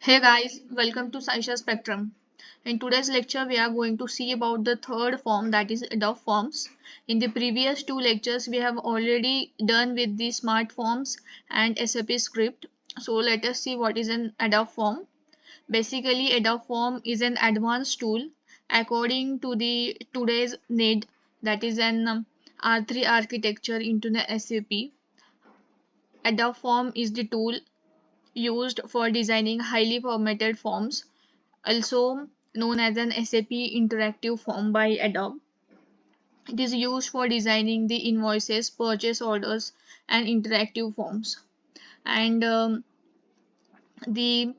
Hey guys, welcome to Saisha Spectrum. In today's lecture, we are going to see about the third form, that is Adobe Forms. In the previous two lectures, we have already done with the Smart Forms and SAP Script. So let us see what is an Adobe Form. Basically, Adobe Form is an advanced tool according to the today's need, that is an R3 architecture into the SAP. Adobe Form is the tool used for designing highly formatted forms, also known as an SAP interactive form by Adobe. It is used for designing the invoices, purchase orders, and interactive forms. And the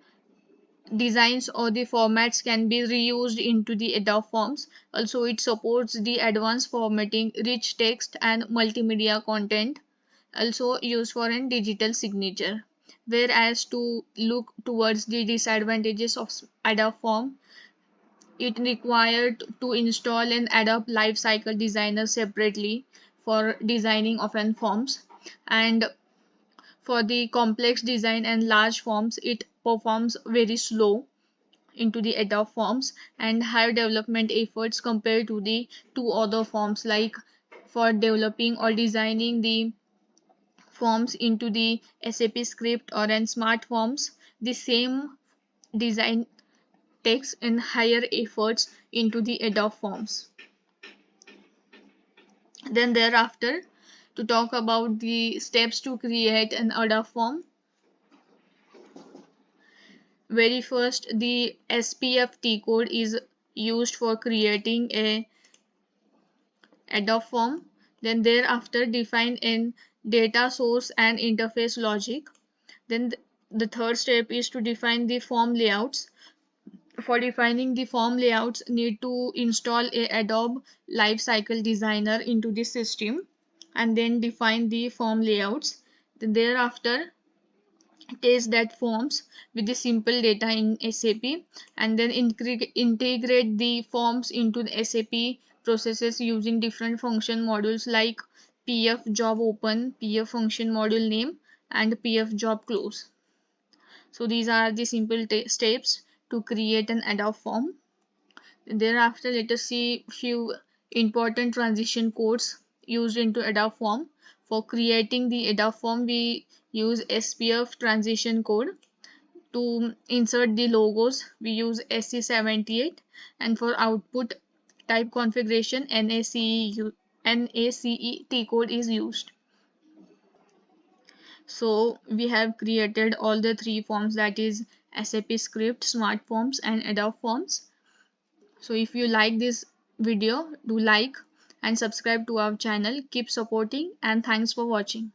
designs or the formats can be reused into the Adobe Forms. Also, it supports the advanced formatting, rich text, and multimedia content. Also used for a digital signature. Whereas to look towards the disadvantages of Adobe Form, it required to install an Adobe Lifecycle Designer separately for designing of an forms, and for the complex design and large forms it performs very slow into the Adobe Forms and higher development efforts compared to the two other forms. Like for developing or designing the forms into the SAP script or in smart forms, the same design takes in higher efforts into the Adobe Forms. Then thereafter, to talk about the steps to create an Adobe form. Very first, the SPF code is used for creating a Adobe form. Then thereafter, define in data source and interface logic. Then the third step is to define the form layouts. For defining the form layouts, need to install a Adobe Lifecycle Designer into the system and then define the form layouts. Then thereafter, test that forms with the simple data in SAP and then integrate the forms into the SAP processes using different function modules like PF job open, PF function module name, and PF job close. So these are the simple steps to create an Adobe form. Thereafter, let us see few important transition codes used into Adobe form. For creating the Adobe form, we use SPF transition code. To insert the logos, we use SC78, and for output type configuration, NACE code is used. So we have created all the three forms, that is SAP script, smart forms, and Adobe forms. So if you like this video, do like and subscribe to our channel. Keep supporting and thanks for watching.